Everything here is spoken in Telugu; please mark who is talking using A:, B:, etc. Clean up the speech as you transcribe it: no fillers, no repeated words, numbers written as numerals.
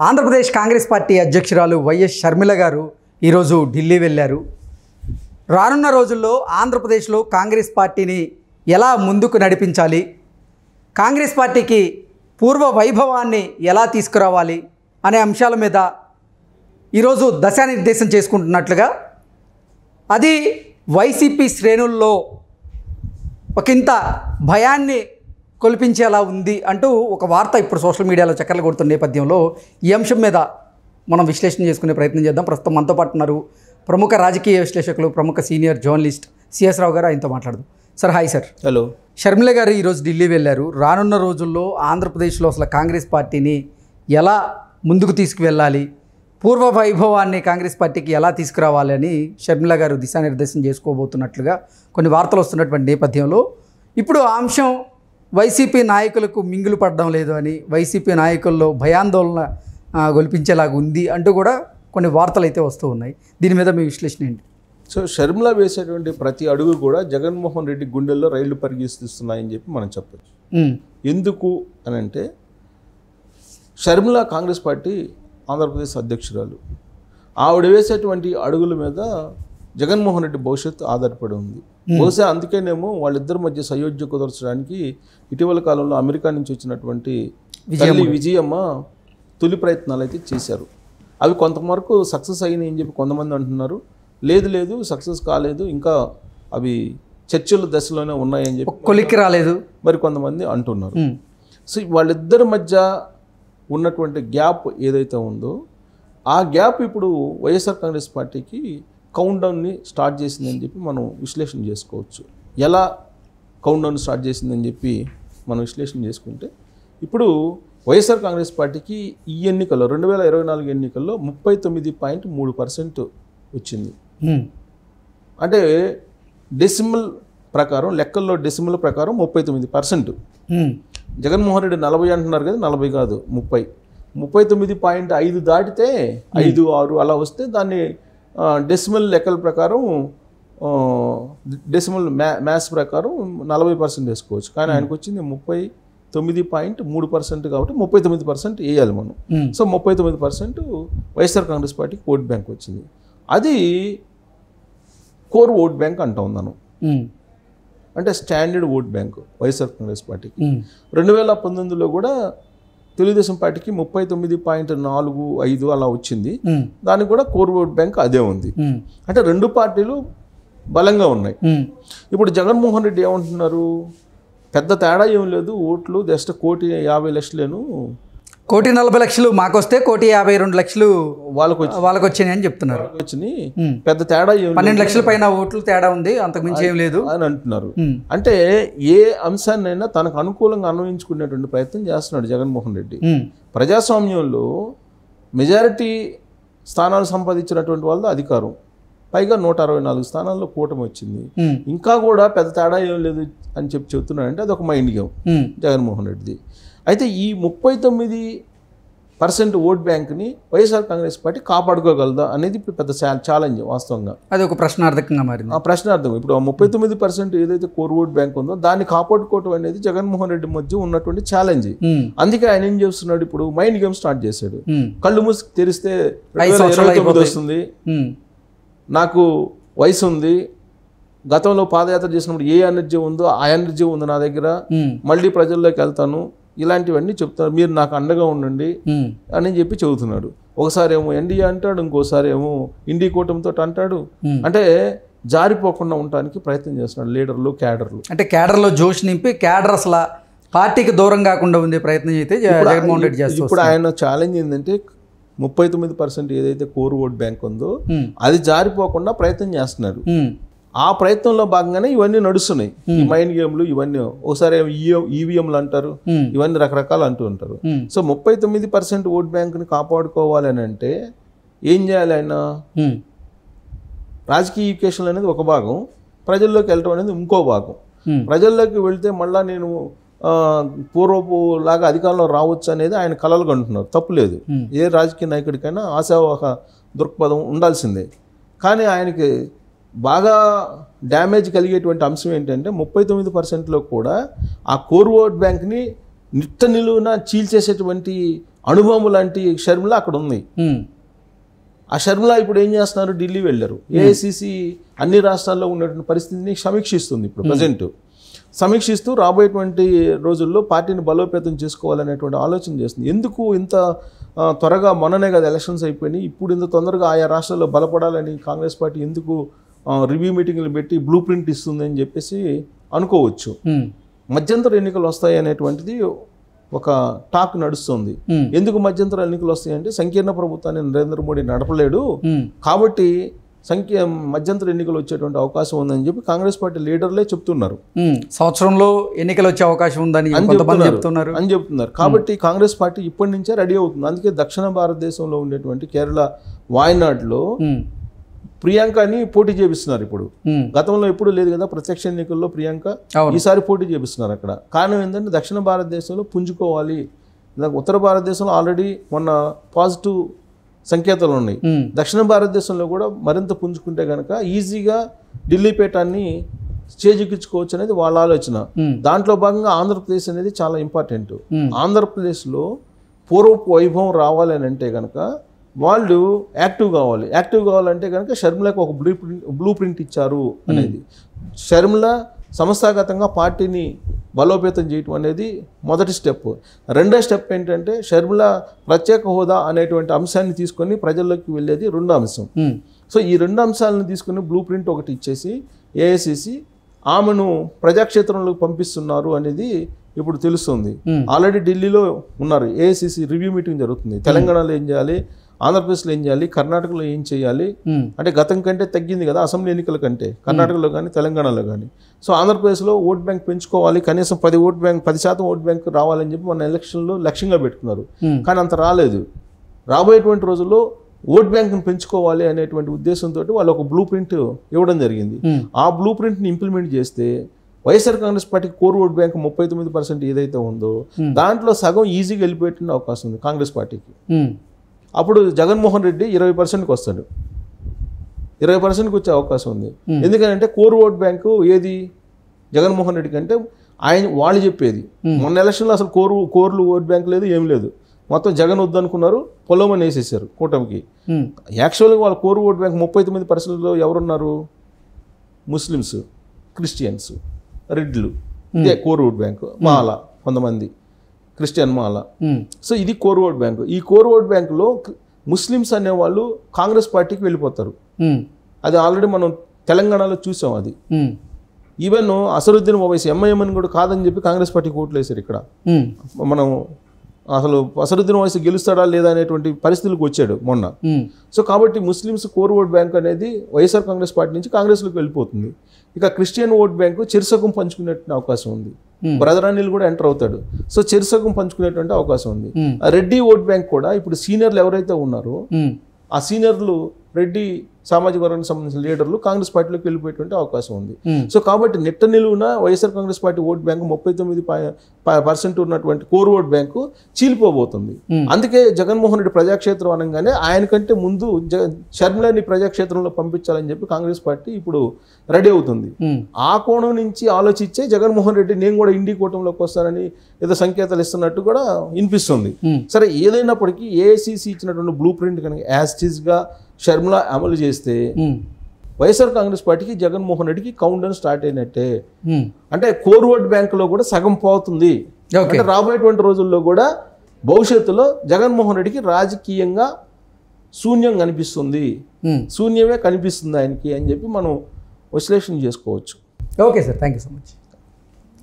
A: ఆంధ్రప్రదేశ్ కాంగ్రెస్ పార్టీ అధ్యక్షురాలు వైఎస్ షర్మిల గారు ఈరోజు ఢిల్లీ వెళ్ళారు. రానున్న రోజుల్లో ఆంధ్రప్రదేశ్లో కాంగ్రెస్ పార్టీని ఎలా ముందుకు నడిపించాలి, కాంగ్రెస్ పార్టీకి పూర్వ వైభవాన్ని ఎలా తీసుకురావాలి అనే అంశాల మీద ఈరోజు దిశానిర్దేశం చేసుకుంటున్నట్లుగా, అది వైసీపీ శ్రేణుల్లో ఒకంత భయాన్ని కొల్పించేలా ఉంది అంటూ ఒక వార్త ఇప్పుడు సోషల్ మీడియాలో చక్కర్లు కొడుతున్న నేపథ్యంలో ఈ అంశం మీద మనం విశ్లేషణ చేసుకునే ప్రయత్నం చేద్దాం. ప్రస్తుతం మనతో పాటు ఉన్నారు ప్రముఖ రాజకీయ విశ్లేషకులు, ప్రముఖ సీనియర్ జర్నలిస్ట్ సిఎస్ రావు గారు. ఆయనతో మాట్లాడదాం. Sir, hi sir.
B: Hello.
A: Sharmila గారు ఈరోజు ఢిల్లీ వెళ్ళారు. రానున్న రోజుల్లో ఆంధ్రప్రదేశ్లో అసలు కాంగ్రెస్ పార్టీని ఎలా ముందుకు తీసుకువెళ్ళాలి, పూర్వ వైభవాన్ని కాంగ్రెస్ పార్టీకి ఎలా తీసుకురావాలి అని షర్మిల గారు దిశానిర్దేశం చేసుకోబోతున్నట్లుగా కొన్ని వార్తలు వస్తున్నటువంటి నేపథ్యంలో ఇప్పుడు ఆ అంశం వైసీపీ నాయకులకు మింగులు పడడం లేదు అని, వైసీపీ నాయకుల్లో భయాందోళన గొల్పించేలాగా ఉంది అంటూ కూడా కొన్ని వార్తలు అయితే వస్తూ ఉన్నాయి. దీని మీద మీ విశ్లేషణ ఏంటి?
B: సో షర్మిల వేసేటువంటి ప్రతి అడుగు కూడా జగన్మోహన్ రెడ్డి గుండెల్లో రైళ్లు పరిగెత్తిస్తున్నాయని చెప్పి మనం చెప్పచ్చు. ఎందుకు అని అంటే, షర్మిల కాంగ్రెస్ పార్టీ ఆంధ్రప్రదేశ్ అధ్యక్షురాలు. ఆవిడ వేసేటువంటి అడుగుల మీద జగన్మోహన్ రెడ్డి భవిష్యత్తు ఆధారపడి ఉంది. బహుశా అందుకేనేమో వాళ్ళిద్దరి మధ్య సయోధ్య కుదర్చడానికి ఇటీవల కాలంలో అమెరికా నుంచి వచ్చినటువంటి విజయమ్మ తొలి ప్రయత్నాలు అయితే చేశారు. అవి కొంతవరకు సక్సెస్ అయినాయి అని చెప్పి కొంతమంది అంటున్నారు. లేదు సక్సెస్ కాలేదు, ఇంకా అవి చర్చల దశలోనే ఉన్నాయని చెప్పి
A: కొలిక్కి రాలేదు
B: మరి కొంతమంది అంటున్నారు. సో వాళ్ళిద్దరి మధ్య ఉన్నటువంటి గ్యాప్ ఏదైతే ఉందో, ఆ గ్యాప్ ఇప్పుడు వైఎస్ఆర్ కాంగ్రెస్ పార్టీకి కౌంట్ డౌన్ని స్టార్ట్ చేసిందని చెప్పి మనం విశ్లేషణ చేసుకోవచ్చు. ఎలా కౌంట్ డౌన్ స్టార్ట్ చేసిందని చెప్పి మనం విశ్లేషణ చేసుకుంటే, ఇప్పుడు వైఎస్ఆర్ కాంగ్రెస్ పార్టీకి ఈ ఎన్నికల్లో 2024 ఎన్నికల్లో 39.3% వచ్చింది. అంటే డెసిమల్ ప్రకారం, లెక్కల్లో డెసిమల్ ప్రకారం 39%. జగన్మోహన్ రెడ్డి 40 అంటున్నారు కదా, 40 కాదు 30. 39.5 దాటితే 5, 6 అలా వస్తే దాన్ని డెసిమల్ లెక్కల ప్రకారం, డెసిమల్ మ్యాథ్స్ ప్రకారం 40% వేసుకోవచ్చు. కానీ ఆయనకు వచ్చింది 39.3% కాబట్టి 39% వేయాలి మనం. సో 39% వైఎస్ఆర్ కాంగ్రెస్ పార్టీకి ఓట్ బ్యాంక్ వచ్చింది. అది కోర్ ఓట్ బ్యాంక్ అంటాం మనం, అంటే standard vote bank YSR Congress పార్టీకి. 2019లో కూడా తెలుగుదేశం పార్టీకి 39.45 అలా వచ్చింది. దానికి కూడా కోర్ ఓట్ బ్యాంక్ అదే ఉంది. అంటే రెండు పార్టీలు బలంగా ఉన్నాయి. ఇప్పుడు జగన్మోహన్ రెడ్డి ఏమంటున్నారు, పెద్ద తేడా ఏం లేదు, ఓట్లు జస్ట్ 1,50,00,000
A: 1,40,00,000 మాకొస్తే 1,52,00,000 వాళ్ళకి వచ్చినాయి అని చెప్తున్నారు.
B: పెద్ద తేడా ఏం,
A: 12 లక్షల పైన ఓట్లు తేడా ఉంది, అంతకుమించి ఏం లేదు
B: అని అంటున్నారు. అంటే ఏ అంశాన్నైనా తనకు అనుకూలంగా అన్వయించుకునేటువంటి ప్రయత్నం చేస్తున్నాడు జగన్మోహన్ రెడ్డి. ప్రజాస్వామ్యంలో మెజారిటీ స్థానాలు సంపాదించినటువంటి వాళ్ళది అధికారం, పైగా 164 స్థానాల్లో కూటమి వచ్చింది. ఇంకా కూడా పెద్ద తేడా ఏం లేదు అని చెప్పి చెప్తున్నాడంటే అది ఒక మైండ్ గేమ్ జగన్మోహన్ రెడ్డిది. అయితే ఈ 39% ఓట్ బ్యాంక్ని వైఎస్ఆర్ కాంగ్రెస్ పార్టీ కాపాడుకోగలదా అనేది ఇప్పుడు పెద్ద ఛాలెంజ్. వాస్తవంగా
A: అది ఒక ప్రశ్నార్థకంగా మారింది.
B: ఆ ప్రశ్నార్థం ఇప్పుడు ఆ 39% ఏదైతే కోర్ ఓట్ బ్యాంక్ ఉందో దాన్ని కాపాడుకోవటం అనేది జగన్మోహన్ రెడ్డి మధ్య ఉన్నటువంటి ఛాలెంజ్. అందుకే ఆయన ఏం చేస్తున్నాడు, ఇప్పుడు మైండ్ గేమ్ స్టార్ట్ చేశాడు. కళ్ళు మూసి తెరిస్తే 2029 వస్తుంది, నాకు వయసు ఉంది, గతంలో పాదయాత్ర చేసినప్పుడు ఏ ఎనర్జీ ఉందో ఆ ఎనర్జీ ఉంది నా దగ్గర, మళ్ళీ ప్రజల్లోకి వెళ్తాను, ఇలాంటివన్నీ చెప్తారు, మీరు నాకు అండగా ఉండండి అని చెప్పి చెబుతున్నాడు. ఒకసారి ఏమో ఎన్డీఏ అంటాడు, ఇంకోసారి ఏమో ఇండి కూటమితో అంటాడు. అంటే జారిపోకుండా ఉండటానికి ప్రయత్నం చేస్తున్నాడు లీడర్లు, క్యాడర్లు.
A: అంటే క్యాడర్లో జోష్ నింపి క్యాడర్ అసలు పార్టీకి దూరం కాకుండా ఉండే ప్రయత్నం అయితే జగన్మోహన్ రెడ్డి చేస్తారు.
B: ఇప్పుడు ఆయన ఛాలెంజ్ ఏంటంటే 39% ఏదైతే కోర్ ఓట్ బ్యాంక్ ఉందో అది జారిపోకుండా ప్రయత్నం చేస్తున్నారు. ఆ ప్రయత్నంలో భాగంగానే ఇవన్నీ నడుస్తున్నాయి, ఈ మైండ్ గేమ్లు ఇవన్నీ. ఒకసారి ఈవీఎంలు అంటారు, ఇవన్నీ రకరకాలు అంటూ ఉంటారు. సో 39% ఓట్ బ్యాంక్ని కాపాడుకోవాలి అని అంటే ఏం చేయాలి ఆయన? రాజకీయ ఈక్వేషన్లు అనేది ఒక భాగం, ప్రజల్లోకి వెళ్ళటం అనేది ఇంకో భాగం. ప్రజల్లోకి వెళ్తే మళ్ళా నేను పూర్వపు లాగా అధికారంలో రావచ్చు అనేది ఆయన కలలు కంటున్నారు. తప్పులేదు, ఏ రాజకీయ నాయకుడికైనా ఆశావాహ దృక్పథం ఉండాల్సిందే. కానీ ఆయనకి బాగా డ్యామేజ్ కలిగేటువంటి అంశం ఏంటంటే 39%లో కూడా ఆ కోర్ ఓట్ బ్యాంక్ని నిట్ట నిలువున చీల్చేసేటువంటి అణుబాంబు లాంటి షర్మిల అక్కడ ఉంది. ఆ షర్మిల ఇప్పుడు ఏం చేస్తున్నారు, ఢిల్లీ వెళ్ళారు. ఏఐసిసి అన్ని రాష్ట్రాల్లో ఉన్నటువంటి పరిస్థితిని సమీక్షిస్తుంది ఇప్పుడు ప్రజెంట్. సమీక్షిస్తూ రాబోయేటువంటి రోజుల్లో పార్టీని బలోపేతం చేసుకోవాలనేటువంటి ఆలోచన చేస్తుంది. ఎందుకు ఇంత త్వరగా, మొన్ననే కదా ఎలక్షన్స్ అయిపోయినాయి, ఇప్పుడు ఇంత తొందరగా ఆయా రాష్ట్రాల్లో బలపడాలని కాంగ్రెస్ పార్టీ ఎందుకు రివ్యూ మీటింగ్లు పెట్టి బ్లూ ప్రింట్ ఇస్తుంది అని చెప్పేసి అనుకోవచ్చు. మధ్యంతర ఎన్నికలు వస్తాయి అనేటువంటిది ఒక టాక్ నడుస్తుంది. ఎందుకు మధ్యంతర ఎన్నికలు వస్తాయంటే సంకీర్ణ ప్రభుత్వాన్ని నరేంద్ర మోడీ నడపలేడు కాబట్టి మధ్యంతర ఎన్నికలు వచ్చేటువంటి అవకాశం ఉందని చెప్పి కాంగ్రెస్ పార్టీ లీడర్లే చెప్తున్నారు.
A: సంవత్సరంలో ఎన్నికలు వచ్చే అవకాశం ఉందని
B: చెప్తున్నారు. కాబట్టి కాంగ్రెస్ పార్టీ ఇప్పటి నుంచే రెడీ అవుతుంది. అందుకే దక్షిణ భారతదేశంలో ఉండేటువంటి కేరళ వాయనాడ్లో ప్రియాంకని పోటీ చేపిస్తున్నారు. ఇప్పుడు గతంలో ఎప్పుడు లేదు కదా ప్రత్యక్ష ఎన్నికల్లో ప్రియాంక, ఈసారి పోటీ చేపిస్తున్నారు అక్కడ. కారణం ఏంటంటే దక్షిణ భారతదేశంలో పుంజుకోవాలి. ఉత్తర భారతదేశంలో ఆల్రెడీ మొన్న పాజిటివ్ సంకేతాలు ఉన్నాయి. దక్షిణ భారతదేశంలో కూడా మరింత పుంజుకుంటే కనుక ఈజీగా ఢిల్లీ పీఠాన్ని చేజిక్కించుకోవచ్చు అనేది వాళ్ళ ఆలోచన. దాంట్లో భాగంగా ఆంధ్రప్రదేశ్ అనేది చాలా ఇంపార్టెంట్. ఆంధ్రప్రదేశ్లో పూర్వపు వైభవం రావాలి అని అంటే కనుక వాళ్ళు యాక్టివ్ కావాలి. యాక్టివ్ కావాలంటే కనుక షర్మిలకు ఒక బ్లూ ప్రింట్ ఇచ్చారు అనేది. షర్మిల సంస్థాగతంగా పార్టీని బలోపేతం చేయటం అనేది మొదటి స్టెప్. రెండో స్టెప్ ఏంటంటే షర్మిల ప్రత్యేక హోదా అనేటువంటి అంశాన్ని తీసుకొని ప్రజల్లోకి వెళ్ళేది రెండో అంశం. సో ఈ రెండు అంశాలను తీసుకుని బ్లూ ప్రింట్ ఒకటి ఇచ్చేసి ఏఐసిసి ఆమెను ప్రజాక్షేత్రంలోకి పంపిస్తున్నారు అనేది ఇప్పుడు తెలుస్తుంది. ఆల్రెడీ ఢిల్లీలో ఉన్నారు. ఏఐసిసి రివ్యూ మీటింగ్ జరుగుతుంది. తెలంగాణలో ఏం చేయాలి, ఆంధ్రప్రదేశ్లో ఏం చేయాలి, కర్ణాటకలో ఏం చేయాలి అంటే గతం కంటే తగ్గింది కదా అసెంబ్లీ ఎన్నికల కంటే కర్ణాటకలో కానీ తెలంగాణలో కానీ. సో ఆంధ్రప్రదేశ్లో ఓట్ బ్యాంక్ పెంచుకోవాలి, కనీసం 10% ఓట్ బ్యాంక్ రావాలని చెప్పి మన ఎలక్షన్లో లక్ష్యంగా పెట్టుకున్నారు. కానీ అంత రాలేదు. రాబోయేటువంటి రోజుల్లో ఓట్ బ్యాంక్ని పెంచుకోవాలి అనేటువంటి ఉద్దేశంతో వాళ్ళు ఒక బ్లూ ప్రింట్ ఇవ్వడం జరిగింది. ఆ బ్లూ ప్రింట్ని ఇంప్లిమెంట్ చేస్తే YSR Congress party core vote bank 39% ఏదైతే ఉందో దాంట్లో సగం ఈజీగా వెళ్ళిపోయేటువంటి అవకాశం ఉంది కాంగ్రెస్ పార్టీకి. అప్పుడు జగన్మోహన్ రెడ్డి 20%కి వస్తాడు, 20%కి వచ్చే అవకాశం ఉంది. ఎందుకంటే కోర్ ఓట్ బ్యాంకు ఏది జగన్మోహన్ రెడ్డి కంటే వాళ్ళు చెప్పేది. మొన్న ఎలక్షన్లో అసలు కోర్లు ఓట్ బ్యాంక్ లేదు, ఏం లేదు. మొత్తం జగన్ వద్దనుకున్నారు, పొలమని వేసేసారు కూటమికి. యాక్చువల్గా వాళ్ళ కోర్ ఓట్ బ్యాంక్ 39%లో ఎవరున్నారు, ముస్లిమ్స్, క్రిస్టియన్స్, రెడ్లు. ఇదే కోర్ ఓట్ బ్యాంక్. మాల కొంతమంది క్రిస్టియన్ మాల. సో ఇది కోర్ ఓట్ బ్యాంకు. ఈ కోర్ ఓట్ బ్యాంకులో ముస్లిమ్స్ అనేవాళ్ళు కాంగ్రెస్ పార్టీకి వెళ్ళిపోతారు. అది ఆల్రెడీ మనం తెలంగాణలో చూసాం. అది ఈవెన్ అసరుద్దీన్ ఓవైసీ ఎంఐఎం కూడా కాదని చెప్పి కాంగ్రెస్ పార్టీకి ఓట్లు వేశారు. ఇక్కడ మనం అసలు అసరుద్దీన్ ఓవైసీ గెలుస్తాడా లేదా అనేటువంటి పరిస్థితులకు వచ్చాడు మొన్న. సో కాబట్టి ముస్లిమ్స్ కోర్ ఓట్ బ్యాంక్ అనేది వైఎస్ఆర్ కాంగ్రెస్ పార్టీ నుంచి కాంగ్రెస్లోకి వెళ్ళిపోతుంది. ఇక క్రిస్టియన్ ఓట్ బ్యాంకు చిరుసగం పంచుకునే అవకాశం ఉంది. బ్రదర్ అనిల్ కూడా ఎంటర్ అవుతాడు. సో చిరుసగం పంచుకునేటువంటి అవకాశం ఉంది. రెడ్డి ఓట్ బ్యాంక్ కూడా ఇప్పుడు సీనియర్లు ఎవరైతే ఉన్నారో ఆ సీనియర్లు రెడ్డి సామాజిక వర్గానికి సంబంధించిన లీడర్లు కాంగ్రెస్ పార్టీలోకి వెళ్ళిపోయేటువంటి అవకాశం ఉంది. సో కాబట్టి నిట్ట నిలువున YSR Congress party vote bank 39% ఉన్నటువంటి కోర్ ఓట్ బ్యాంకు చీలిపోబోతుంది. అందుకే జగన్మోహన్ రెడ్డి ప్రజాక్షేత్రం అనగానే ఆయనకంటే ముందు షర్మిలని ప్రజాక్షేత్రంలో పంపించాలని చెప్పి కాంగ్రెస్ పార్టీ ఇప్పుడు రెడీ అవుతుంది. ఆ కోణం నుంచి ఆలోచించే జగన్మోహన్ రెడ్డి నేను కూడా ఇండి కూటమిలోకి వస్తానని ఏదో సంకేతాలు ఇస్తున్నట్టు కూడా వినిపిస్తుంది. సరే ఏదైనప్పటికీ ఏఐసిసి ఇచ్చినటువంటి బ్లూ ప్రింట్ కనుక యాజ్ ఇట్ గా షర్మిల అమలు చేస్తే వైఎస్ఆర్ కాంగ్రెస్ పార్టీకి జగన్మోహన్ రెడ్డికి కౌంట్ డౌన్ స్టార్ట్ అయినట్టే. అంటే కోర్ ఓట్ బ్యాంకులో కూడా సగం పోతుంది. అంటే రాబోయేటువంటి రోజుల్లో కూడా భవిష్యత్తులో జగన్మోహన్ రెడ్డికి రాజకీయంగా శూన్యం కనిపిస్తుంది, శూన్యమే కనిపిస్తుంది ఆయనకి అని చెప్పి మనం విశ్లేషణ చేసుకోవచ్చు.
A: Okay sir, thank you so much.